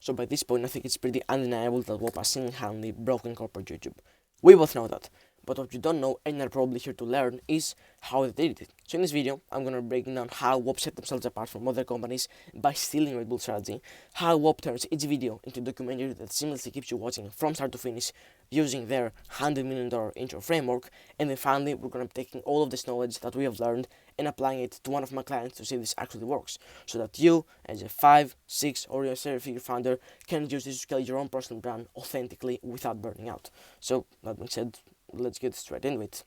So by this point, I think it's pretty undeniable that WOP has single-handedly broken corporate YouTube. We both know that. But what you don't know, and are probably here to learn, is how they did it. So in this video, I'm going to break down how WOP set themselves apart from other companies by stealing Red Bull strategy, how WOP turns each video into a documentary that seamlessly keeps you watching from start to finish using their $100 million intro framework, and then finally, we're going to be taking all of this knowledge that we have learned and applying it to one of my clients to see if this actually works, so that you, as a 5, 6, or a 7-figure founder, can use this to scale your own personal brand authentically without burning out. So, that being said, let's get straight into it.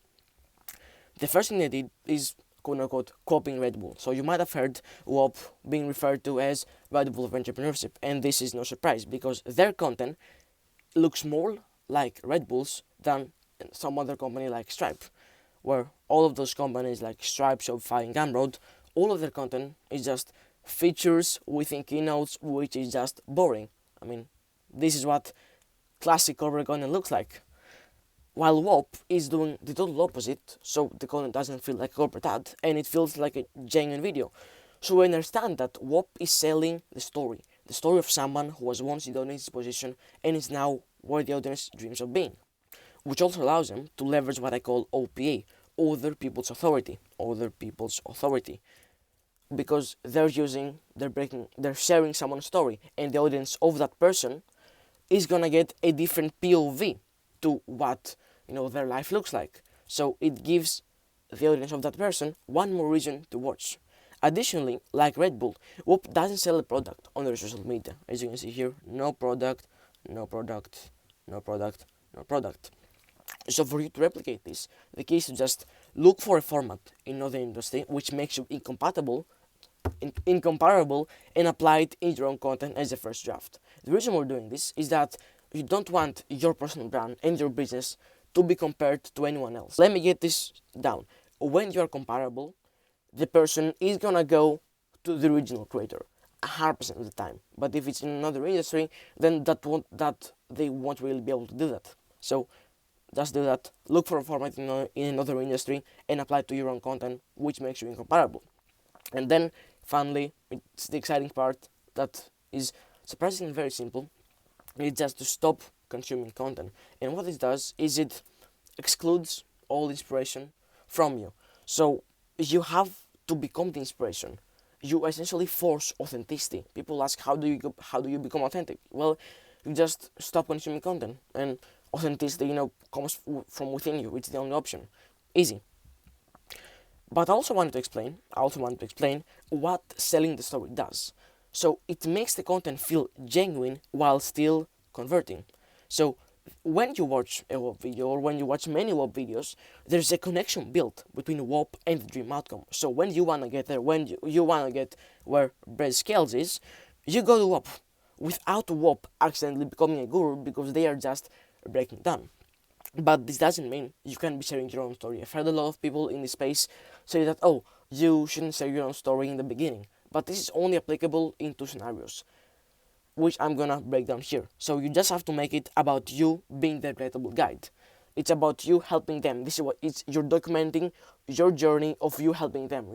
The first thing they did is quote-unquote copying Red Bull. So you might have heard WOP being referred to as Red Bull of entrepreneurship, and this is no surprise because their content looks more like Red Bull's than some other company like Stripe, where all of those companies like Stripe, Shopify, and Gumroad, all of their content is just features within keynotes, which is just boring. I mean, this is what classic corporate content looks like. While WOP is doing the total opposite, so the content doesn't feel like a corporate ad, and it feels like a genuine video. So we understand that WOP is selling the story of someone who was once in the audience's position and is now where the audience dreams of being, which also allows them to leverage what I call OPA, other people's authority, because they're sharing someone's story, and the audience of that person is gonna get a different POV to what their life looks like. So it gives the audience of that person one more reason to watch. Additionally, like Red Bull, WOP doesn't sell a product on their social media. As you can see here, no product, no product, no product, no product. So for you to replicate this, the key is to just look for a format in another industry which makes you incomparable, and apply it in your own content as a first draft. The reason we're doing this is that you don't want your personal brand and your business to be compared to anyone else. Let me get this down. When you are comparable, the person is gonna go to the original creator 100% of the time. But if it's in another industry, then they won't really be able to do that. So just do that. Look for a format in another industry and apply it to your own content, which makes you incomparable. And then finally, it's the exciting part that is surprisingly very simple. It's just to stop consuming content. And what it does is it excludes all inspiration from you. So you have to become the inspiration. You essentially force authenticity. People ask, how do you become authentic? Well, you just stop consuming content, and authenticity, comes from within you. It's the only option. Easy. But I also wanted to explain what selling the story does. So it makes the content feel genuine while still converting. So when you watch a WOP video, or when you watch many WOP videos, there's a connection built between WOP and the dream outcome. So when you want to get there, when you want to get where Brad Scales is, you go to WOP without WOP accidentally becoming a guru, because they are just breaking down. But this doesn't mean you can't be sharing your own story. I've heard a lot of people in this space say that, you shouldn't share your own story in the beginning. But this is only applicable in 2 scenarios, which I'm gonna break down here. So you just have to make it about you being the relatable guide. It's about you helping them. You're documenting your journey of you helping them.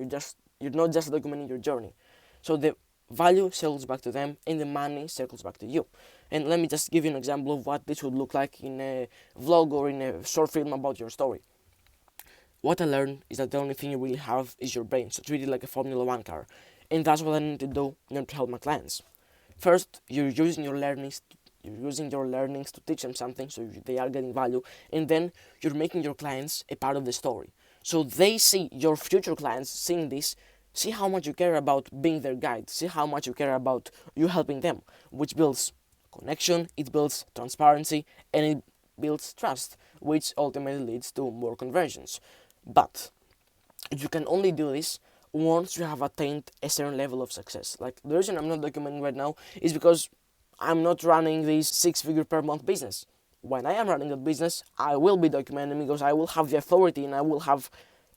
You're not just documenting your journey. So the value circles back to them, and the money circles back to you. And let me just give you an example of what this would look like in a vlog or in a short film about your story. What I learned is that the only thing you really have is your brain, so treat it like a Formula 1 car. And that's what I need to do in order to help my clients. First, you're using your learnings to teach them something, so they are getting value, and then you're making your clients a part of the story. So they see, your future clients seeing this, see how much you care about being their guide, see how much you care about you helping them, which builds connection, it builds transparency, and it builds trust, which ultimately leads to more conversions. But you can only do this once you have attained a certain level of success. Like, the reason I'm not documenting right now is because I'm not running this 6-figure per month business. When I am running a business, I will be documenting, because I will have the authority and I will have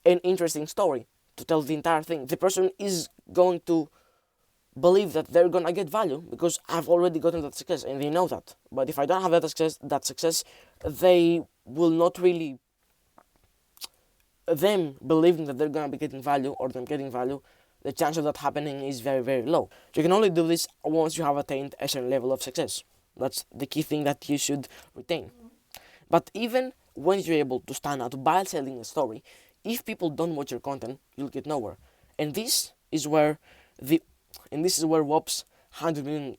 an interesting story to tell the entire thing. The person is going to believe that they're gonna get value because I've already gotten that success, and they know that. But if I don't have that success, they will not really, them believing that they're gonna be getting value, or them getting value, the chance of that happening is very, very low. You can only do this once you have attained a certain level of success. That's the key thing that you should retain. But even when you're able to stand out by selling a story, if people don't watch your content, you'll get nowhere. And this is where the WOP's $100 million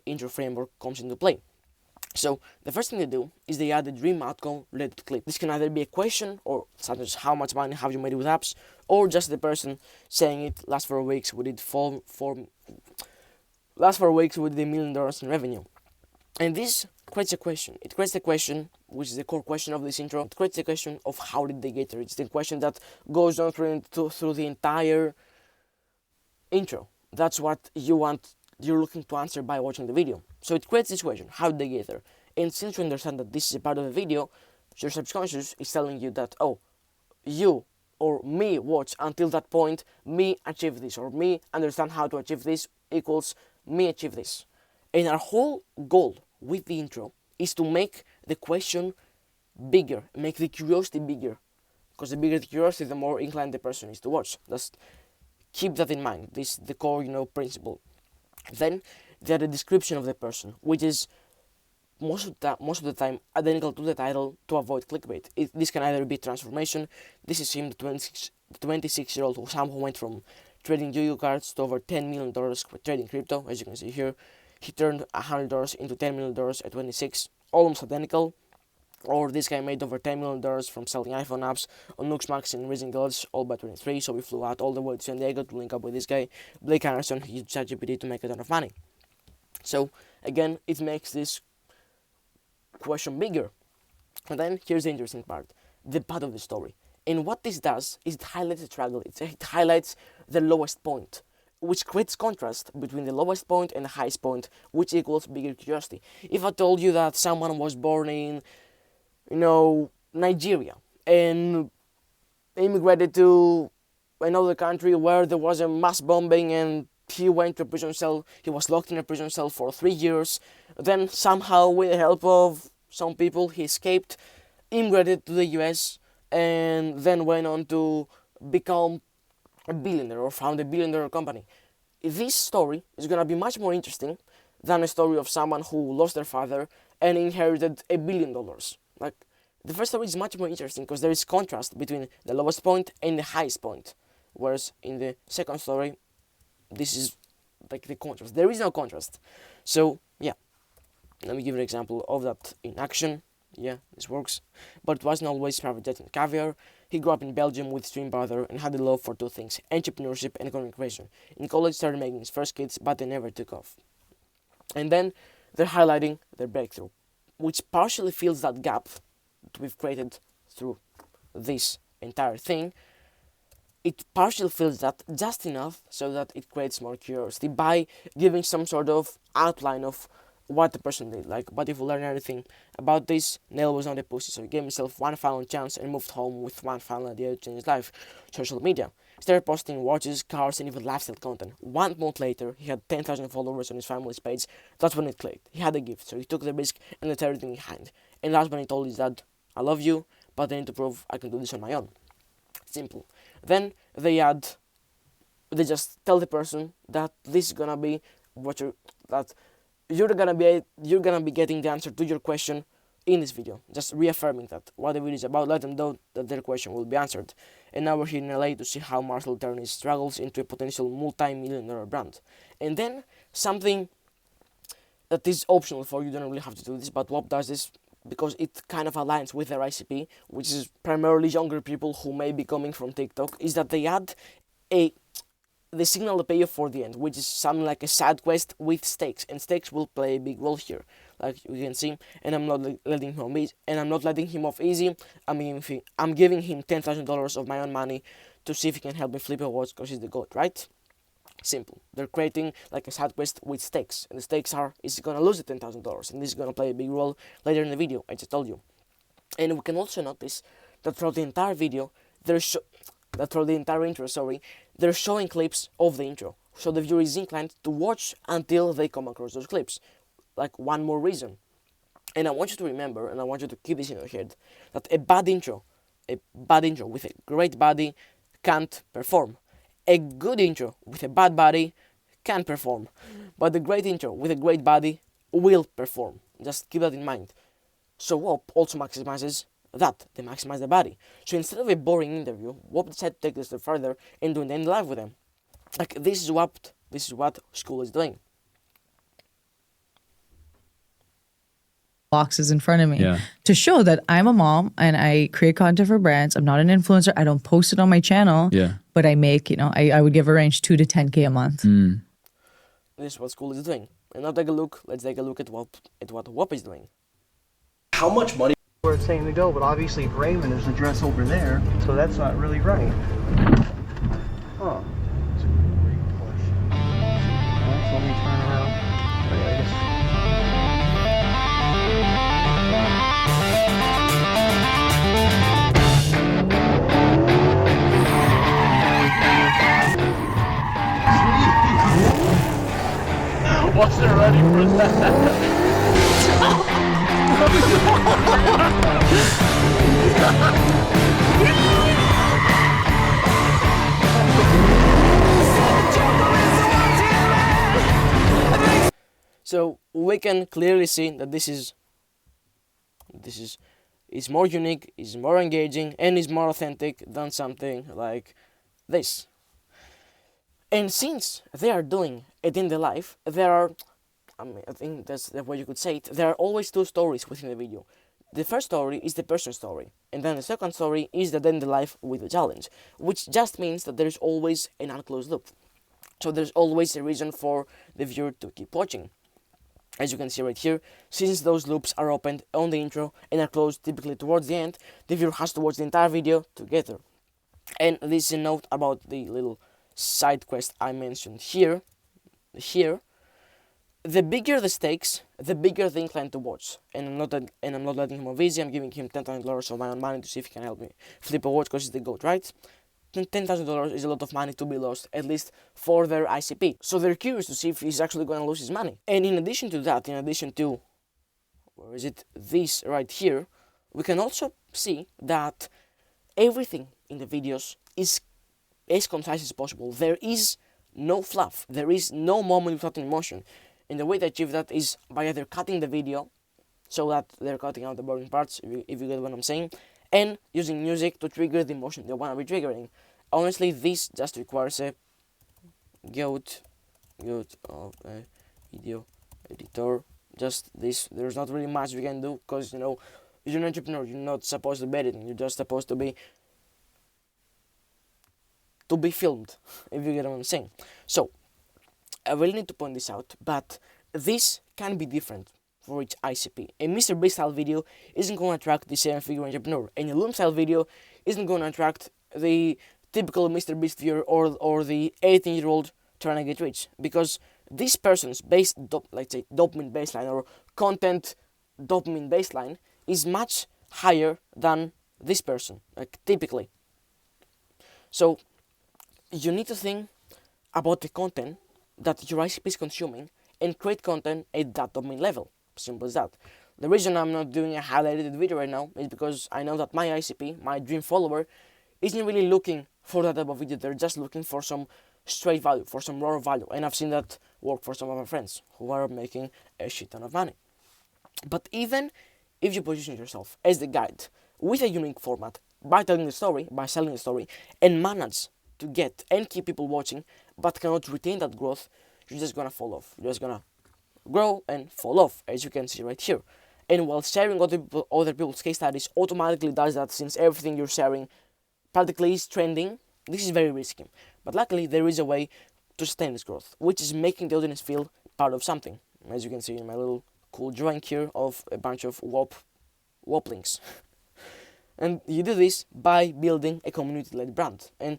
intro framework comes into play. So the first thing they do is they add a dream outcome related clip. This can either be a question, or such as how much money have you made with apps, or just the person saying it. Last 4 weeks we did $1 million in revenue. And this creates a question. It creates a question, which is the core question of this intro. It creates a question of how did they get there. It's the question that goes on through the entire intro. That's what you're looking to answer by watching the video. So it creates this question, how did they get there? And since you understand that this is a part of the video, your subconscious is telling you that, oh, you or me watch until that point, me achieve this, or me understand how to achieve this equals me achieve this. And our whole goal with the intro is to make the question bigger, make the curiosity bigger. Because the bigger the curiosity, the more inclined the person is to watch. Just keep that in mind. This is the core, principle. Then there's a description of the person, which is most of the time identical to the title to avoid clickbait. This can either be transformation. This is him, the 26-year-old who went from trading Yu-Gi-Oh cards to over $10 million trading crypto. As you can see here, he turned $100 into $10 million at 26, almost identical. Or this guy made over $10 million from selling iPhone apps on Nuxmax and raising dollars all by 23, so we flew out all the way to San Diego to link up with this guy, Blake Anderson. He used ChatGPT to make a ton of money. So, again, it makes this question bigger. And then, here's the interesting part, the part of the story. And what this does is it highlights the struggle, it highlights the lowest point, which creates contrast between the lowest point and the highest point, which equals bigger curiosity. If I told you that someone was born in Nigeria and immigrated to another country where there was a mass bombing and he went to a prison cell, he was locked in a prison cell for 3 years, then somehow with the help of some people he escaped, immigrated to the US, and then went on to become a billionaire or found a billion-dollar company. This story is going to be much more interesting than a story of someone who lost their father and inherited $1 billion. Like, the first story is much more interesting because there is contrast between the lowest point and the highest point. Whereas in the second story, this is like the contrast. There is no contrast. So, yeah. Let me give you an example of that in action. Yeah, this works. But it wasn't always private jet and caviar. He grew up in Belgium with his twin brother and had a love for two things, entrepreneurship and content creation. In college, started making his first kids, but they never took off. And then they're highlighting their breakthrough, which partially fills that gap that we've created through this entire thing. It partially fills that just enough so that it creates more curiosity by giving some sort of outline of what the person did. Like, but if we learn anything about this, Neil was not a pussy, so he gave himself one final chance and moved home with one final idea to change his life: social media. He started posting watches, cars, and even lifestyle content. 1 month later, he had 10,000 followers on his family's page. That's when it clicked. He had a gift, so he took the risk and left everything behind. And that's when he told his dad, I love you, but I need to prove I can do this on my own. Simple. Then they just tell the person that this is gonna be you're gonna be getting the answer to your question in this video, just reaffirming that what the video is about. Let them know that their question will be answered. And now we're here in LA to see how Marcel turned his struggles into a potential multi-million-dollar brand. And then something that is optional for you, don't really have to do this, but WOP does this because it kind of aligns with their ICP, which is primarily younger people who may be coming from TikTok, is that they add the signal to payoff for the end, which is something like a side quest with stakes, and stakes will play a big role here, like you can see. And I'm not letting him off easy. I'm giving him $10,000 of my own money to see if he can help me flip a watch because he's the goat, right? Simple. They're creating like a side quest with stakes, and the stakes are, is he gonna lose the $10,000, and this is gonna play a big role later in the video. I just told you. And we can also notice that throughout the entire video, throughout the entire intro, they're showing clips of the intro, so the viewer is inclined to watch until they come across those clips. Like, one more reason. And I want you to remember, and I want you to keep this in your head, that a bad intro with a great body can't perform. A good intro with a bad body can perform, but a great intro with a great body will perform. Just keep that in mind. So WAP also maximizes that. They maximize the body. So instead of a boring interview, WAP decided to take this a step further and do an end live with them. Like this is what school is doing. Boxes in front of me Yeah. to show that I'm a mom and I create content for brands. I'm not an influencer. I don't post it on my channel. Yeah. But I make, I would give a range 2 to 10K a month. This is what school is doing. And now take a look. Let's take a look at what WAP is doing. How much money where it's saying to go, but obviously if Raymond is the address over there, so that's not really right. Huh. That's a great question. Alright, so let me turn around. I guess. Wasn't ready for that. So we can clearly see that this is more unique, is more engaging, and is more authentic than something like this. And since they are doing it in the life, there are, I think that's the way you could say it, there are always two stories within the video. The first story is the person story, and then the second story is the day in the life with the challenge, which just means that there is always an unclosed loop. So there's always a reason for the viewer to keep watching. As you can see right here, since those loops are opened on the intro and are closed typically towards the end, the viewer has to watch the entire video to get there. And this is a note about the little side quest I mentioned here. The bigger the stakes, the bigger the incline to watch. And I'm not letting him off easy. I'm giving him $10,000 of my own money to see if he can help me flip a watch because he's the GOAT, right? $10,000 is a lot of money to be lost, at least for their ICP. So they're curious to see if he's actually going to lose his money. And in addition to that, where is it? This right here, we can also see that everything in the videos is as concise as possible. There is no fluff. There is no moment without emotion. And the way they achieve that is by either cutting the video so that they're cutting out the boring parts, if you get what I'm saying, and using music to trigger the emotion they want to be triggering. Honestly, this just requires a GOAT of a video editor. Just this. There's not really much we can do because, you're an entrepreneur. You're not supposed to be editing. You're just supposed to be filmed, if you get what I'm saying. So, I really need to point this out, but this can be different for each ICP. A Mr. Beast style video isn't going to attract the 7-figure entrepreneur, and a Loom style video isn't going to attract the typical Mr. Beast viewer or the 18-year-old trying to get rich, because this person's dopamine baseline or content dopamine baseline is much higher than this person, typically. So you need to think about the content that your ICP is consuming and create content at that dopamine level. Simple as that. The reason I'm not doing a highlighted video right now is because I know that my ICP, my dream follower, isn't really looking for that type of video. They're just looking for some straight value, for some raw value. And I've seen that work for some of my friends who are making a shit ton of money. But even if you position yourself as the guide with a unique format, by telling the story, by selling the story, and manage to get and keep people watching, but cannot retain that growth, you're just gonna fall off. You're just gonna grow and fall off, as you can see right here. And while sharing other people's case studies automatically does that, since everything you're sharing practically is trending, this is very risky. But luckily, there is a way to sustain this growth, which is making the audience feel part of something. As you can see in my little cool drawing here of a bunch of WAP links. And you do this by building a community-led brand. And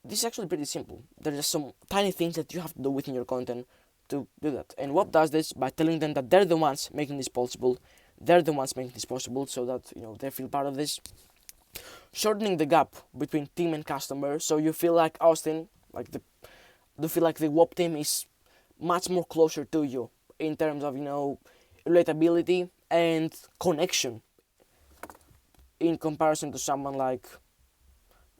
this is actually pretty simple. There are just some tiny things that you have to do within your content to do that. And WAP does this by telling them that they're the ones making this possible. They're the ones making this possible, so that they feel part of this. Shortening the gap between team and customer, so you feel like Austin, you feel like the WAP team is much more closer to you in terms of relatability and connection, in comparison to someone like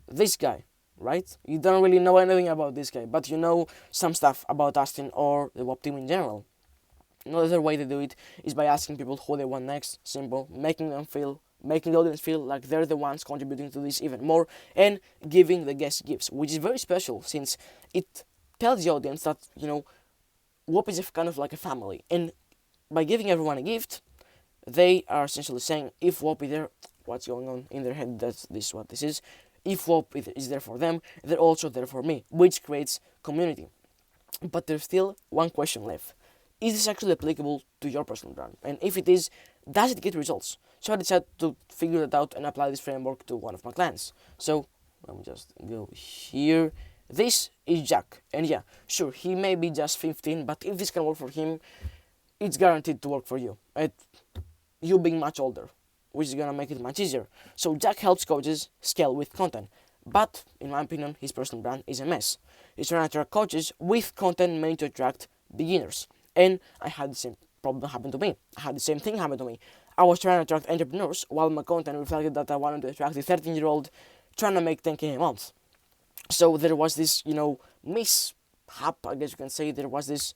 this guy right? You don't really know anything about this guy, but you know some stuff about Austin or the WOP team in general. Another way to do it is by asking people who they want next. Simple, making the audience feel like they're the ones contributing to this even more, and giving the guest gifts, which is very special since it tells the audience that, WOP is kind of like a family, and by giving everyone a gift, they are essentially saying, if WOP is there, what's going on in their head, that's this what this is. If WOP is there for them, they're also there for me, which creates community. But there's still one question left. Is this actually applicable to your personal brand? And if it is, does it get results? So I decided to figure that out and apply this framework to one of my clients. So let me just go here. This is Jack, and yeah, sure, he may be just 15, but if this can work for him, it's guaranteed to work for you. At you being much older, which is gonna make it much easier. So Jack helps coaches scale with content, but in my opinion, his personal brand is a mess. He's trying to attract coaches with content meant to attract beginners, and I had the same problem happen to me. I had the same thing happen to me. I was trying to attract entrepreneurs while my content reflected that I wanted to attract a 13-year-old trying to make 10K a month. So there was this, mishap, I guess you can say. There was this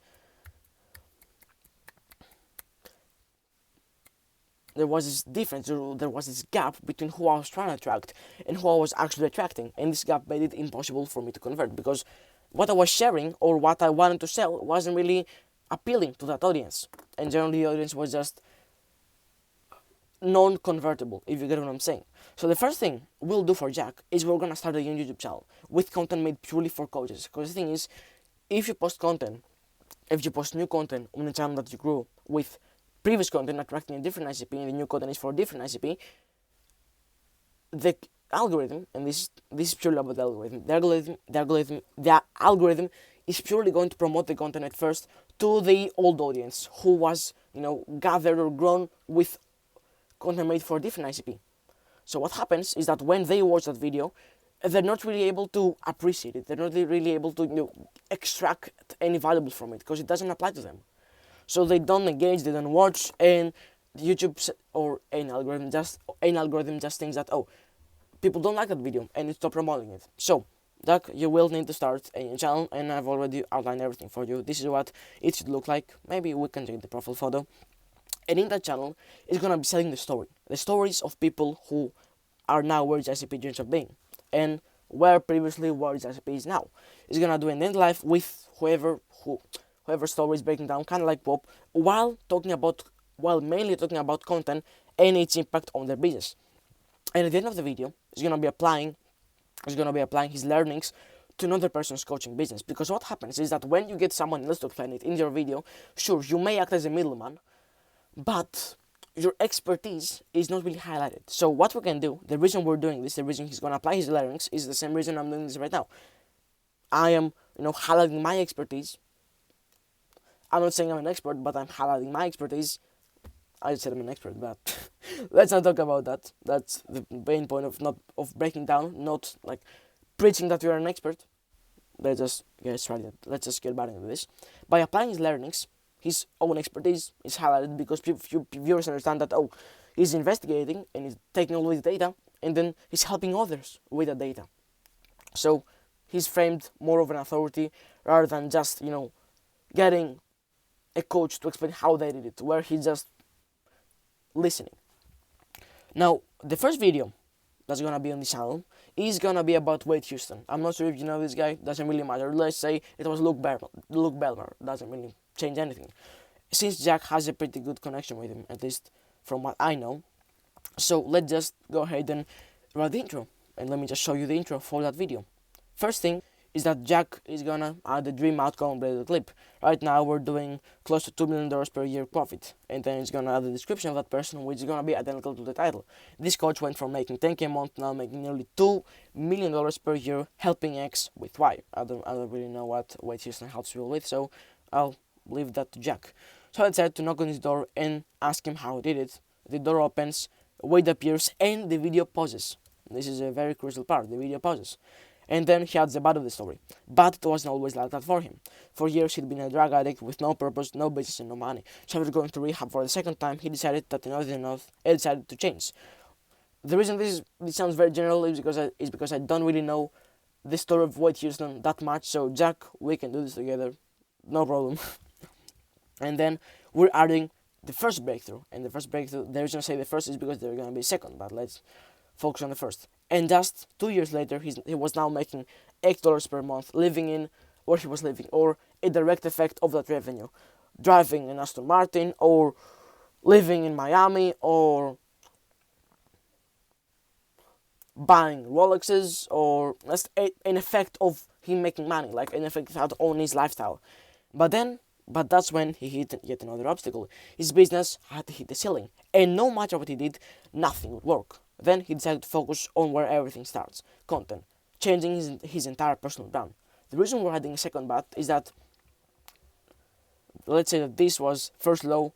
difference, there was this gap between who I was trying to attract and who I was actually attracting, and this gap made it impossible for me to convert, because what I was sharing or what I wanted to sell wasn't really appealing to that audience, and generally the audience was just non-convertible, if you get what I'm saying. So the first thing we'll do for Jack is we're gonna start a new YouTube channel with content made purely for coaches, because the thing is, if you post new content on a channel that you grew with previous content attracting a different ICP, and the new content is for a different ICP, the algorithm, and this is purely about the algorithm is purely going to promote the content at first to the old audience who was, gathered or grown with content made for a different ICP. So what happens is that when they watch that video, they're not really able to appreciate it. They're not really able to extract any valuable from it, because it doesn't apply to them. So they don't engage, they don't watch, and YouTube or an algorithm just thinks that, oh, people don't like that video, and it stop promoting it. So, Doug, you will need to start a new channel, and I've already outlined everything for you. This is what it should look like. Maybe we can change the profile photo. And in that channel, it's gonna be selling the stories of people who are now where ICP dreams of being, and where previously where ICP is now. It's gonna do an end life with whoever story is breaking down, kind of like WOP, while mainly talking about content and its impact on their business. And at the end of the video, he's gonna be applying his learnings to another person's coaching business. Because what happens is that when you get someone else to explain it in your video, sure, you may act as a middleman, but your expertise is not really highlighted. So what we can do, the reason we're doing this, the reason he's gonna apply his learnings, is the same reason I'm doing this right now. I am, highlighting my expertise. I'm not saying I'm an expert, but I'm highlighting my expertise. I said I'm an expert, but let's not talk about that. That's the main point of breaking down, not like preaching that you're an expert. Let's just get back into this. By applying his learnings, his own expertise is highlighted, because viewers understand that, oh, he's investigating and he's taking all the data, and then he's helping others with the data. So he's framed more of an authority rather than just, getting a coach to explain how they did it, where he's just listening. Now, the first video that's gonna be on this channel is gonna be about Wade Houston. I'm not sure if you know this guy, doesn't really matter. Let's say it was Luke Belmer, doesn't really change anything, since Jack has a pretty good connection with him, at least from what I know. So let's just go ahead and write the intro, and let me just show you the intro for that video. First thing is that Jack is gonna add the dream outcome related clip. Right now we're doing close to $2 million per year profit, and then it's gonna add the description of that person, which is gonna be identical to the title. This coach went from making 10K a month now making nearly $2 million per year, helping X with Y. I don't really know what Wade Houston helps people with, so I'll leave that to Jack. So I decided to knock on his door and ask him how he did it. The door opens, Wade appears, and the video pauses. This is a very crucial part. The video pauses. And then he adds the bad of the story. But it wasn't always like that for him. For years he'd been a drug addict with no purpose, no business and no money. So after going to rehab for the second time, he decided that enough is enough and decided to change. The reason this sounds very general is because I don't really know the story of Wade Houston that much, so Jack, we can do this together, no problem. And then we're adding the first breakthrough, and the first breakthrough, the reason I say the first is because they're gonna be second, but let's focus on the first. And just 2 years later, he was now making $8 per month, living in where he was living, or a direct effect of that revenue, driving an Aston Martin, or living in Miami, or buying Rolexes, or just an effect of him making money, like an effect out on his lifestyle. But that's when he hit yet another obstacle. His business had to hit the ceiling, and no matter what he did, nothing would work. Then he decided to focus on where everything starts: content, changing his entire personal brand. The reason we're adding a second bat is that, let's say that this was first low,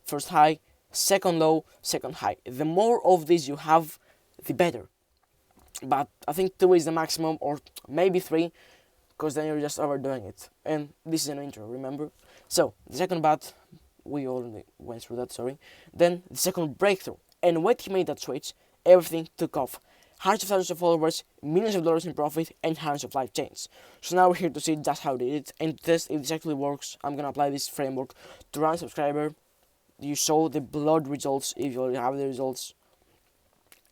first high, second low, second high. The more of these you have, the better. But I think 2 is the maximum, or maybe 3, because then you're just overdoing it. And this is an intro, remember? So, the second bat, we already went through that, sorry. Then, the second breakthrough. And when he made that switch, everything took off. Hundreds of thousands of followers, millions of dollars in profit, and hundreds of life changes. So now we're here to see just how they did it, and to test if this actually works. I'm gonna apply this framework to run subscriber. You saw the blood results if you already have the results.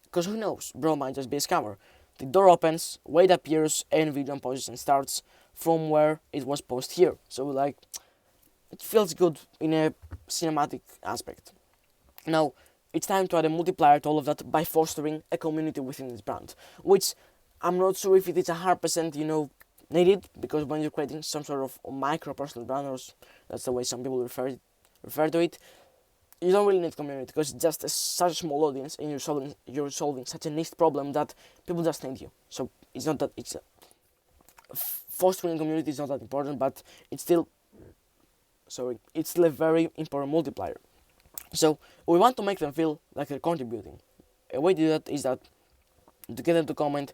Because who knows, bro might just be a scammer. The door opens, Wade appears, and video position starts from where it was posted here. So like, it feels good in a cinematic aspect. Now, it's time to add a multiplier to all of that by fostering a community within this brand, which I'm not sure if it is 100%, needed, because when you're creating some sort of micro personal brand, or that's the way some people refer to it, you don't really need community, because it's just such a small audience, and you're solving such a niche problem that people just need you. So it's not that fostering community is not that important, but it's still a very important multiplier. So we want to make them feel like they're contributing. A way to do that is that to get them to comment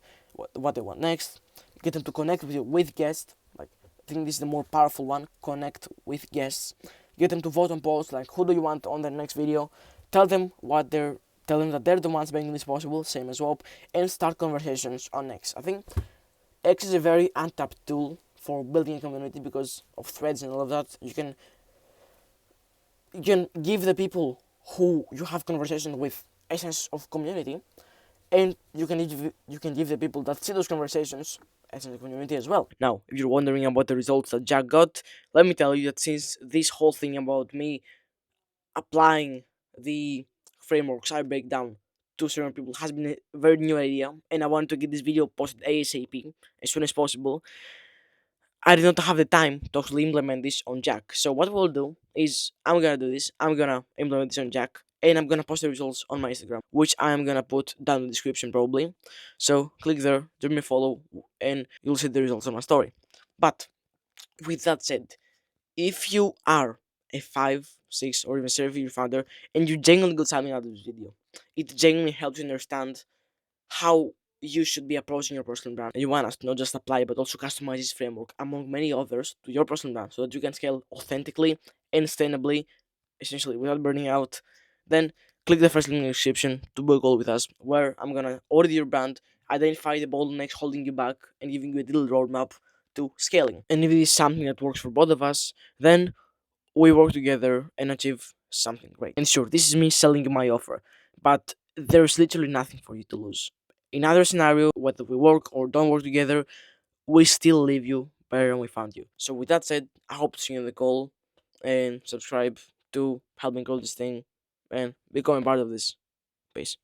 what they want next, get them to connect with guests. Like, I think this is the more powerful one: connect with guests. Get them to vote on polls, like who do you want on their next video. Tell them that they're the ones making this possible, same as Swap, and start conversations on X. I think X is a very untapped tool for building a community because of threads and all of that. You can give the people who you have conversations with a sense of community, and you can give the people that see those conversations a sense of community as well. Now, if you're wondering about the results that Jack got, let me tell you that since this whole thing about me applying the frameworks I break down to certain people has been a very new idea, and I want to get this video posted ASAP, as soon as possible, I did not have the time to actually implement this on Jack. So what we'll do is I'm gonna do this. I'm gonna implement this on Jack, and I'm gonna post the results on my Instagram, which I am gonna put down in the description probably. So click there, give me a follow, and you'll see the results on my story. But with that said, if you are a 5, 6, or even 7-figure founder, and you genuinely got something out of this video, it genuinely helps you understand how you should be approaching your personal brand. And you want us to not just apply but also customize this framework among many others to your personal brand so that you can scale authentically and sustainably, essentially without burning out, then click the first link in the description to book a call with us, where I'm gonna audit your brand, identify the bottlenecks holding you back, and giving you a little roadmap to scaling. And if it is something that works for both of us, then we work together and achieve something great. And sure, this is me selling you my offer, but there's literally nothing for you to lose. In either scenario, whether we work or don't work together, we still leave you better than we found you. So with that said, I hope to see you on the call, and subscribe to help me grow this thing and become a part of this. Peace.